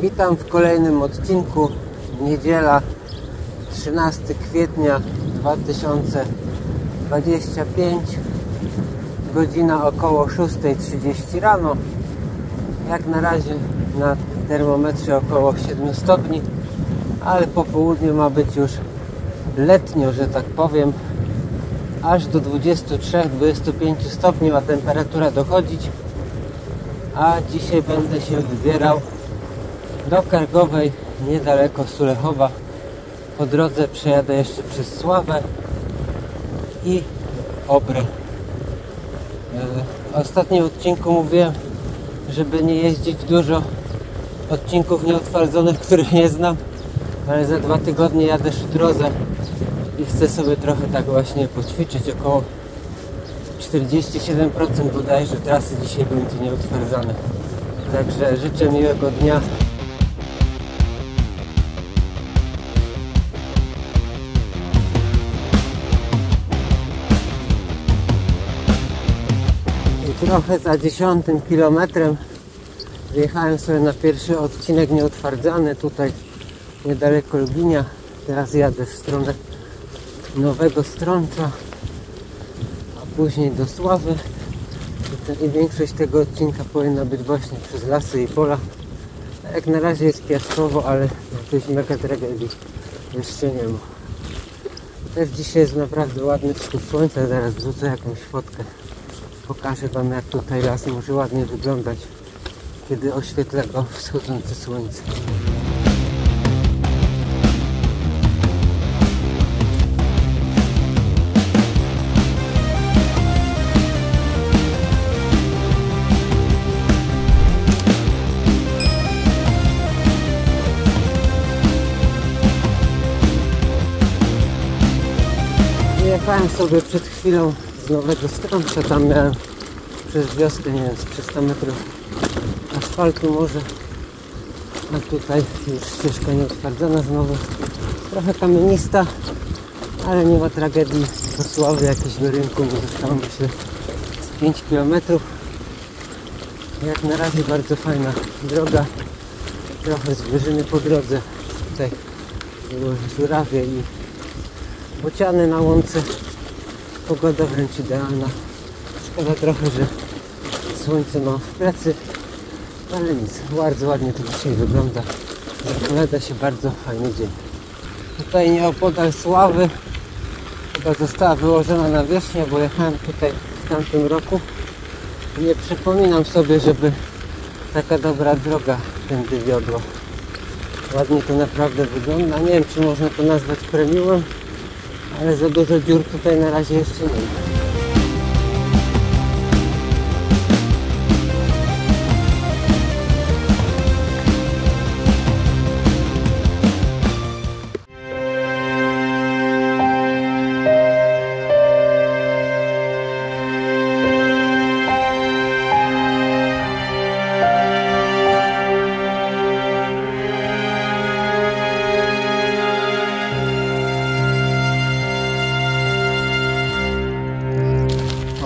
Witam w kolejnym odcinku. Niedziela 13 kwietnia 2025, godzina około 6:30 rano. Jak na razie na termometrze około 7 stopni, ale po południu ma być już letnio, że tak powiem. Aż do 23-25 stopni ma temperatura dochodzić. A dzisiaj będę się wybierał do Kargowej, niedaleko Sulechowa. Po drodze przejadę jeszcze przez Sławę i Obrę. W ostatnim odcinku mówiłem, żeby nie jeździć dużo odcinków nieutwardzonych, których nie znam, ale za 2 tygodnie jadę w drodze i chcę sobie trochę tak właśnie poćwiczyć. Około 47% bodajże trasy dzisiaj będzie nieutwardzone. Także życzę miłego dnia. I trochę za 10 kilometrem wjechałem sobie na pierwszy odcinek nieutwardzany tutaj niedaleko Lubinia. Teraz jadę w stronę Nowego Strącza, a później do Sławy. I większość tego odcinka powinna być właśnie przez lasy i pola. Jak na razie jest piaskowo, ale jakiejś mega tragedii jeszcze nie ma. Też dzisiaj jest naprawdę ładny wschód słońca. Zaraz wrzucę jakąś fotkę. Pokażę wam, jak tutaj las może ładnie wyglądać, kiedy oświetla go wschodzące słońce. Jechałem sobie przed chwilą z Nowego Strącza, tam miałem przez wioskę, nie wiem, z 300 metrów asfaltu może, a tutaj już ścieżka nieutwardzona znowu, trochę kamienista, ale nie ma tragedii. Po Sławie jakieś do rynku mi zostało, myślę, z 5 km. Jak na razie bardzo fajna droga, trochę zwierzyny po drodze, tutaj były żurawie i bociany na łące. Pogoda wręcz idealna. Szkoda trochę, że słońce mam w plecy, ale nic, bardzo ładnie to dzisiaj wygląda. Zapowiada się bardzo fajny dzień. Tutaj nieopodal Sławy chyba została wyłożona nawierzchnia, bo jechałem tutaj w tamtym roku. Nie przypominam sobie, żeby taka dobra droga tędy wiodła. Ładnie to naprawdę wygląda. Nie wiem, czy można to nazwać premium, ale za dużo dziur tutaj na razie jeszcze nie ma.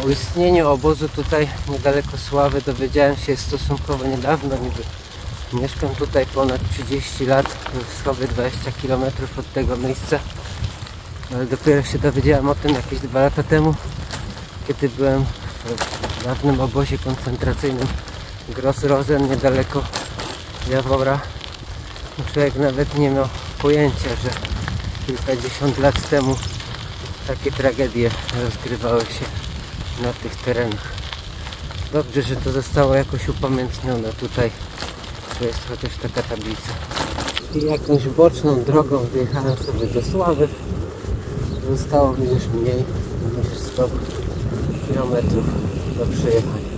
O istnieniu obozu tutaj niedaleko Sławy dowiedziałem się stosunkowo niedawno. Mieszkam tutaj ponad 30 lat, w Sławie 20 km od tego miejsca, ale dopiero się dowiedziałem o tym jakieś 2 lata temu, kiedy byłem w dawnym obozie koncentracyjnym Gross Rosen niedaleko Jawora. Człowiek nawet nie miał pojęcia, że kilkadziesiąt lat temu takie tragedie rozgrywały się na tych terenach. Dobrze, że to zostało jakoś upamiętnione tutaj. To jest chociaż taka tablica. I jakąś boczną drogą wjechałem sobie do Sławy. Zostało mi już mniej niż 100 km do przejechania.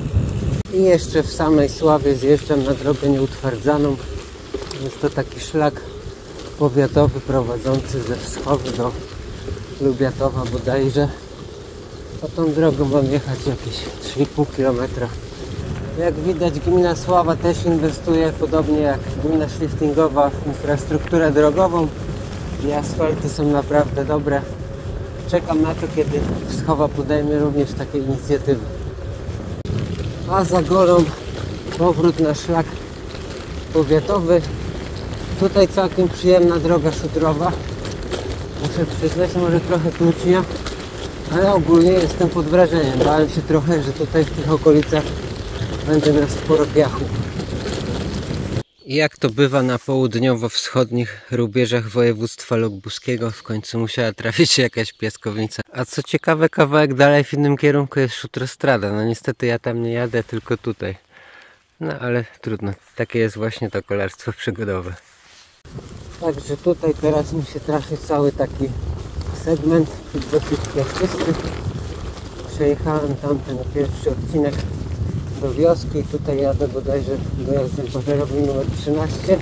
I jeszcze w samej Sławie zjeżdżam na drogę nieutwardzaną. Jest to taki szlak powiatowy prowadzący ze Wschowy do Lubiatowa bodajże. Po tą drogą mam jechać jakieś 3,5 km. Jak widać, gmina Sława też inwestuje, podobnie jak gmina Szliftingowa, w infrastrukturę drogową i asfalty są naprawdę dobre. Czekam na to, kiedy Wschowa podejmie również takie inicjatywy. A za Golą powrót na szlak powiatowy Tutaj całkiem przyjemna droga szutrowa. Muszę przyznać, może trochę kłótnia, ale ogólnie jestem pod wrażeniem. Bałem się trochę, że tutaj w tych okolicach będę miał sporo piachu. I jak to bywa na południowo-wschodnich rubieżach województwa lubuskiego, w końcu musiała trafić się jakaś piaskownica. A co ciekawe, kawałek dalej w innym kierunku jest szutrostrada. No niestety ja tam nie jadę, tylko tutaj. No ale trudno, takie jest właśnie to kolarstwo przygodowe. Także tutaj teraz mi się trafi cały taki segment dosyć piaszczysty. Przejechałem tamten pierwszy odcinek do wioski i tutaj jadę bodajże dojazdem paszerowym numer 13.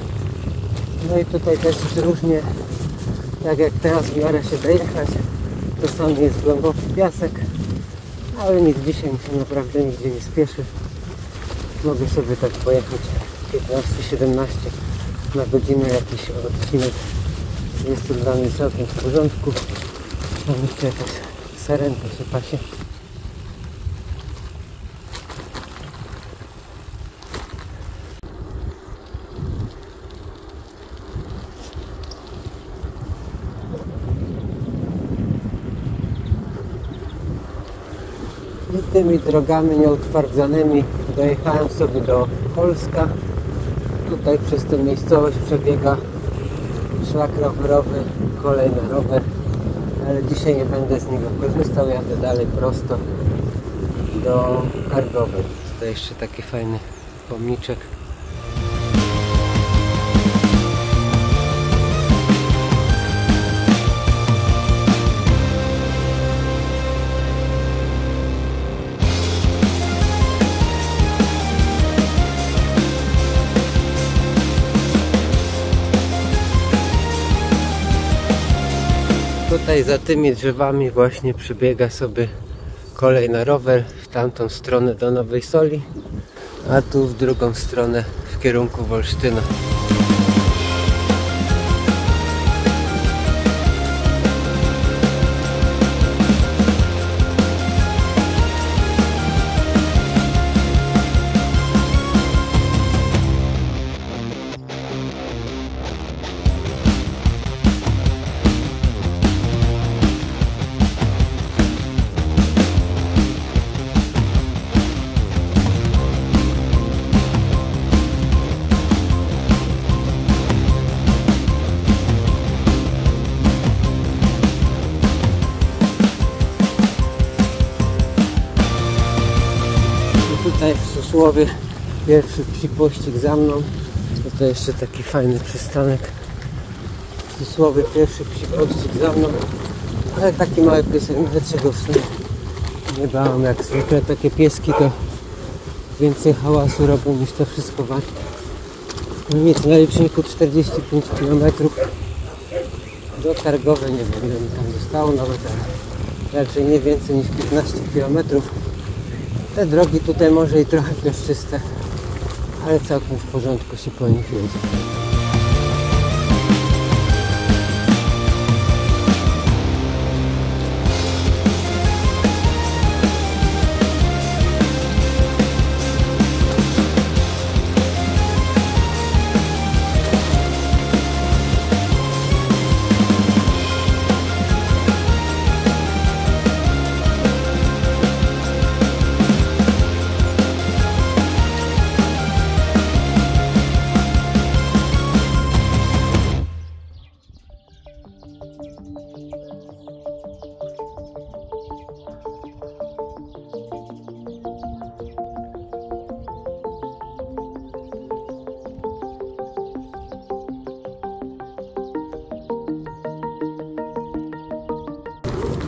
No i tutaj też jest różnie, tak jak teraz w miarę się dojechać, czasami jest głęboki piasek, ale nic, dzisiaj mi się naprawdę nigdzie nie spieszy. Mogę sobie tak pojechać 15-17 na godzinę jakiś odcinek. Jest to dla mnie całkiem w porządku. Tam jeszcze jakaś sarenka się pasie. I tymi drogami nieutwardzonymi dojechałem sobie do Polska. Tutaj przez tę miejscowość przebiega szlak rowerowy, kolej na rower, ale dzisiaj nie będę z niego korzystał, jadę dalej prosto do Kargowej. Tutaj jeszcze taki fajny pomniczek. Tutaj za tymi drzewami właśnie przebiega sobie kolej na rower w tamtą stronę do Nowej Soli, a tu w drugą stronę w kierunku Wolsztyna. Tutaj w Susłowie pierwszy psi pościg za mną. Tutaj jeszcze taki fajny przystanek. W Susłowie pierwszy psi pościg za mną. Ale taki mały piesek, dlaczego w sumie nie bałem. Jak zwykle takie pieski to więcej hałasu robią niż to wszystko warte. No nic, na liczniku 45 km do Targowej, nie wiem ile mi tam zostało nawet, ale raczej nie więcej niż 15 km. Te drogi tutaj może i trochę piaszczyste, ale całkiem w porządku się po nich jedzie.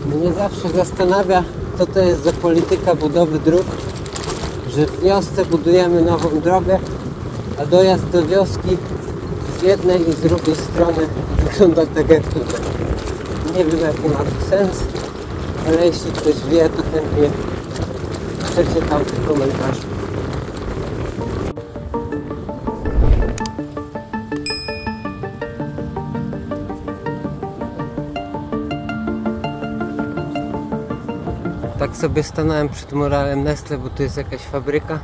Mnie zawsze zastanawia, co to jest za polityka budowy dróg, że w wiosce budujemy nową drogę, a dojazd do wioski z jednej i z drugiej strony wygląda tak jak tutaj. Nie wiem jaki ma to sens, ale jeśli ktoś wie, to chętnie przeczytam w komentarzu. Tak sobie stanąłem przed muralem Nestle, bo tu jest jakaś fabryka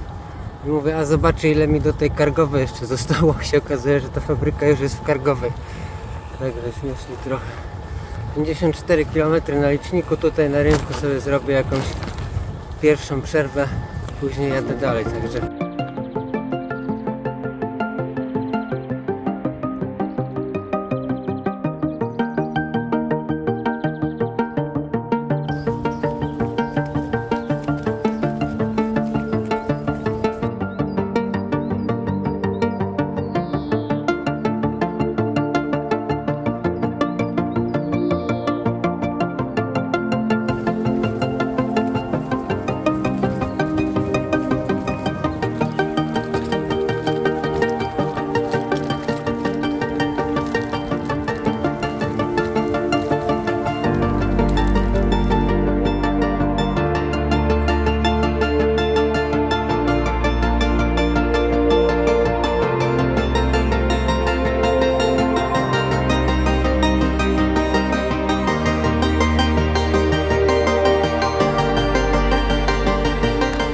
I mówię, a zobaczę ile mi do tej Kargowej jeszcze zostało. Się okazuje, że ta fabryka już jest w Kargowej. Także śmiesznie trochę. 54 km na liczniku. Tutaj na rynku sobie zrobię jakąś pierwszą przerwę. Później jadę dalej. Także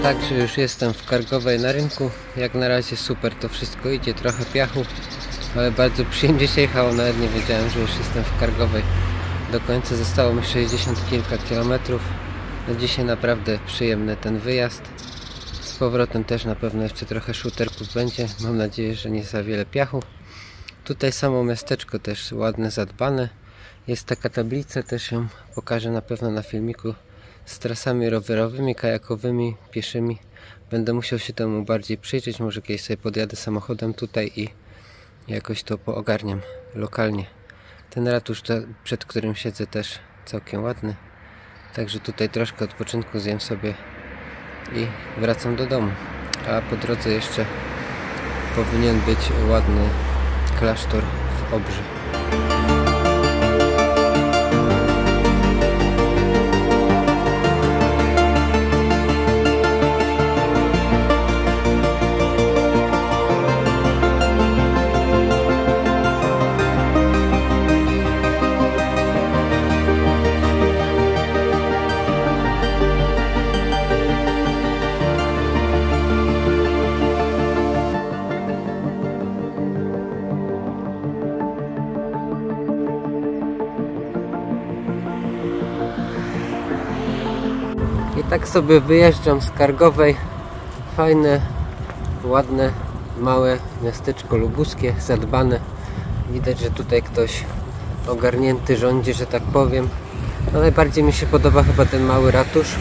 Także już jestem w Kargowej na rynku. Jak na razie super to wszystko idzie, trochę piachu, ale bardzo przyjemnie się jechało, nawet nie wiedziałem, że już jestem w Kargowej. Do końca zostało mi 60 kilka kilometrów. No dzisiaj naprawdę przyjemny ten wyjazd. Z powrotem też na pewno jeszcze trochę shooterków będzie. Mam nadzieję, że nie za wiele piachu. Tutaj samo miasteczko też ładne, zadbane. Jest taka tablica, też ją pokażę na pewno na filmiku, z trasami rowerowymi, kajakowymi, pieszymi. Będę musiał się temu bardziej przyjrzeć. Może kiedyś sobie podjadę samochodem tutaj i jakoś to poogarniam lokalnie. Ten ratusz, przed którym siedzę, też całkiem ładny. Także tutaj troszkę odpoczynku zjem sobie i wracam do domu. A po drodze jeszcze powinien być ładny klasztor w Obrzy. I tak sobie wyjeżdżam z Kargowej. Fajne, ładne, małe miasteczko lubuskie, zadbane. Widać, że tutaj ktoś ogarnięty rządzi, że tak powiem. No najbardziej mi się podoba chyba ten mały ratusz.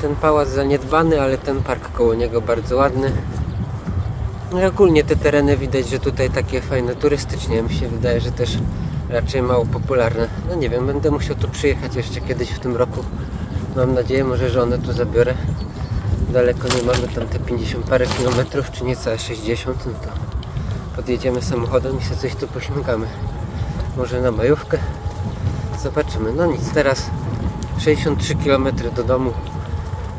Ten pałac zaniedbany, ale ten park koło niego bardzo ładny. No i ogólnie te tereny widać, że tutaj takie fajne turystycznie. Mi się wydaje, że też raczej mało popularne. No nie wiem, będę musiał tu przyjechać jeszcze kiedyś w tym roku. Mam nadzieję, może żonę tu zabiorę. Daleko nie mamy, tam te 50 parę kilometrów, czy niecałe 60. No to podjedziemy samochodem i sobie coś tu pośmigamy. Może na majówkę. Zobaczymy. No nic, teraz 63 km do domu.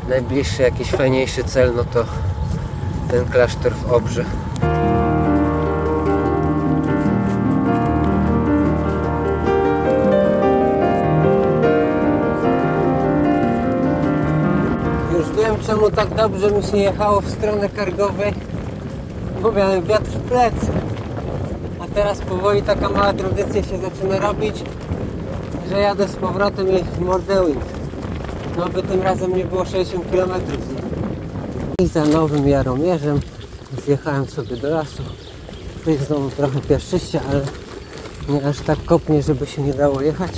Najbliższy jakiś fajniejszy cel, no to ten klasztor w Obrzy. Już wiem, czemu tak dobrze mi się jechało w stronę Kargowej, bo miałem wiatr w plecy. A teraz powoli taka mała tradycja się zaczyna robić, że jadę z powrotem i w Mordewind. No by tym razem nie było 60 km. I za Nowym Jaromierzem zjechałem sobie do lasu. Tu jest znowu trochę piaszczyście, ale nie aż tak kopnie, żeby się nie dało jechać.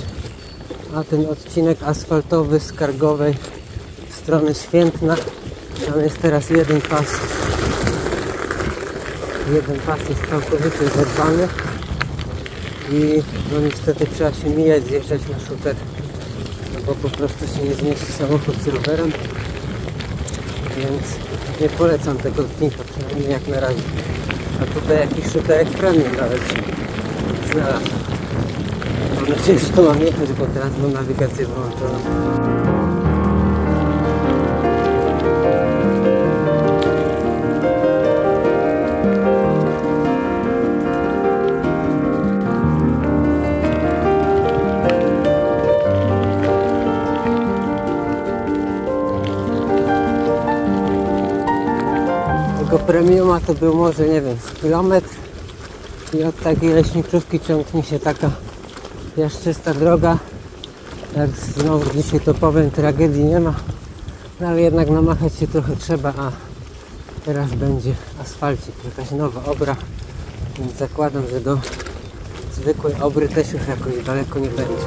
A ten odcinek asfaltowy z Kargowej w stronę Świętna, tam jest teraz jeden pas. Jeden pas jest całkowicie zerwany i no niestety trzeba się mijać, zjeżdżać na shooter, no bo po prostu się nie zmieści samochód z rowerem, więc nie polecam tego odcinka, przynajmniej jak na razie. A tutaj jakiś shooterek premium nawet znalazł. Mam nadzieję, że to mam jechać, bo teraz mam nawigację wyłączoną. premiuma to był może, nie wiem, z kilometr i od takiej leśniczówki ciągnie się taka piaszczysta droga. Jak znowu dzisiaj to powiem, tragedii nie ma, no ale jednak namachać się trochę trzeba, a teraz będzie asfalcik, jakaś nowa obra, więc zakładam, że do zwykłej obry też już jakoś daleko nie będzie.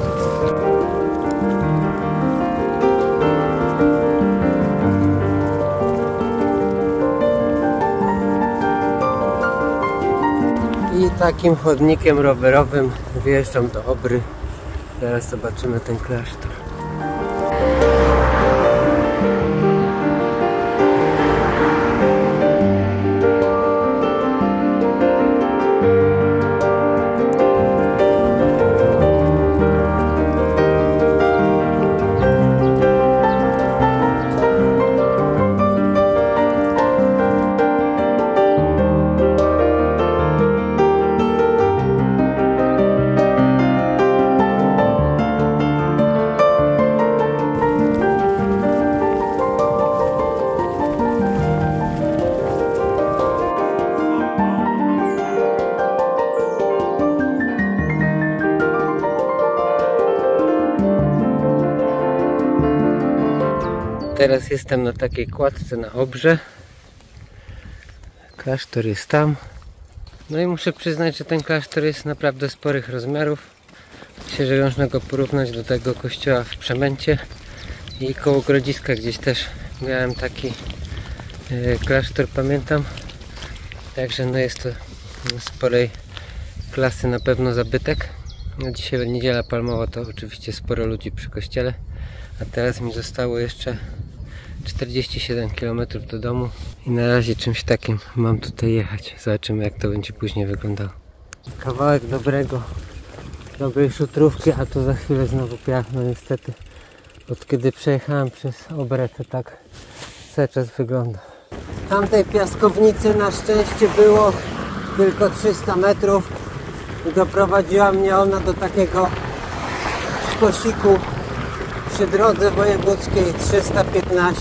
I takim chodnikiem rowerowym wjeżdżam do obry. Teraz zobaczymy ten klasztor. Teraz jestem na takiej kładce na obrze. Klasztor jest tam. No i muszę przyznać, że ten klasztor jest naprawdę sporych rozmiarów. Myślę, że można go porównać do tego kościoła w Przemęcie. I koło Grodziska gdzieś też miałem taki klasztor, pamiętam. Także no jest to sporej klasy na pewno zabytek. No dzisiaj niedziela palmowa, to oczywiście sporo ludzi przy kościele. A teraz mi zostało jeszcze 47 km do domu i na razie czymś takim mam tutaj jechać. Zobaczymy, jak to będzie później wyglądało. Kawałek dobrej szutrówki, a tu za chwilę znowu piach. No niestety od kiedy przejechałem przez obrę, to tak cały czas wygląda. Tamtej piaskownicy na szczęście było tylko 300 metrów i doprowadziła mnie ona do takiego szkosiku przy drodze wojewódzkiej 315.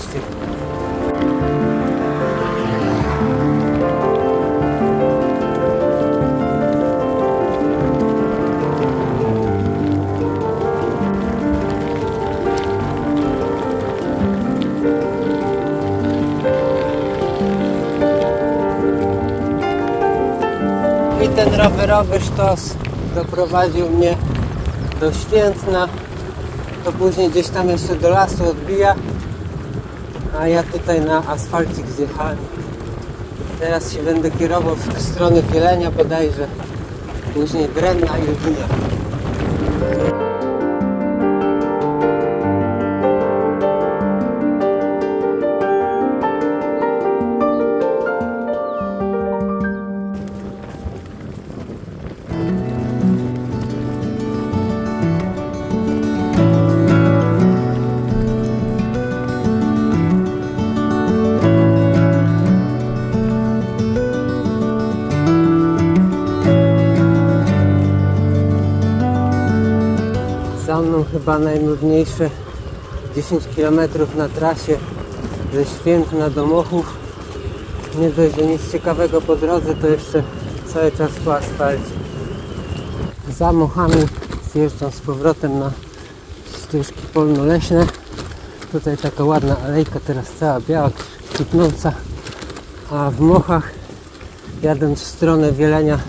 I ten rowerowy sztos doprowadził mnie do Świętna. To później gdzieś tam jeszcze do lasu odbija, a ja tutaj na asfalcik zjechałem. Teraz się będę kierował w stronę Wielenia bodajże, później Brenna i Lubinia. Za mną chyba najnudniejsze 10 km na trasie ze Świętna do Mochów. Nie dość, że nic ciekawego po drodze, to jeszcze cały czas po asfalcie. Za Mochami zjeżdżam z powrotem na ścieżki polno-leśne. Tutaj taka ładna alejka, teraz cała biała, kwitnąca. A w Mochach, jadąc w stronę Wielenia,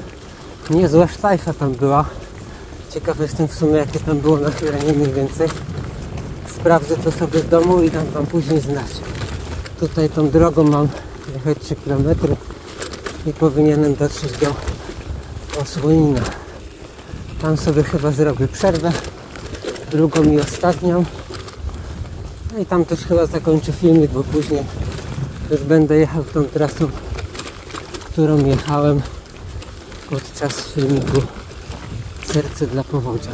niezła sztajfa tam była. Ciekaw jestem w sumie, jakie tam było nachylenie mniej więcej. Sprawdzę to sobie w domu i dam wam później znać. Tutaj tą drogą mam jechać 3 km i powinienem dotrzeć do Osłonina. Tam sobie chyba zrobię przerwę, drugą i ostatnią. No i tam też chyba zakończę filmik, bo później już będę jechał tą trasą, którą jechałem podczas filmiku Serce dla powodzia.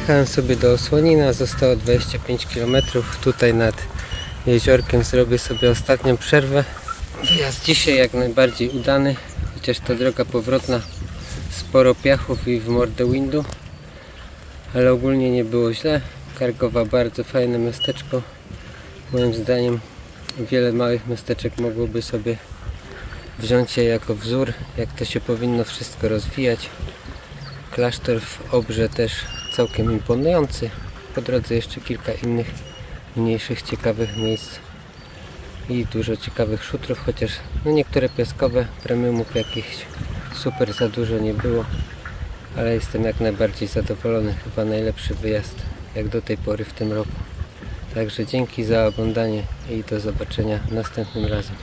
Dojechałem sobie do Osłonina, zostało 25 km. Tutaj nad jeziorkiem zrobię sobie ostatnią przerwę. Wyjazd dzisiaj jak najbardziej udany, chociaż to droga powrotna, sporo piachów i w mordę windu, ale ogólnie nie było źle. Kargowa bardzo fajne miasteczko. Moim zdaniem wiele małych miasteczek mogłoby sobie wziąć je jako wzór, jak to się powinno wszystko rozwijać. Klasztor w Obrze też całkiem imponujący. Po drodze jeszcze kilka innych mniejszych, ciekawych miejsc i dużo ciekawych szutrów, chociaż no niektóre piaskowe, premiumów jakichś super za dużo nie było, ale jestem jak najbardziej zadowolony. Chyba najlepszy wyjazd jak do tej pory w tym roku. Także dzięki za oglądanie i do zobaczenia następnym razem.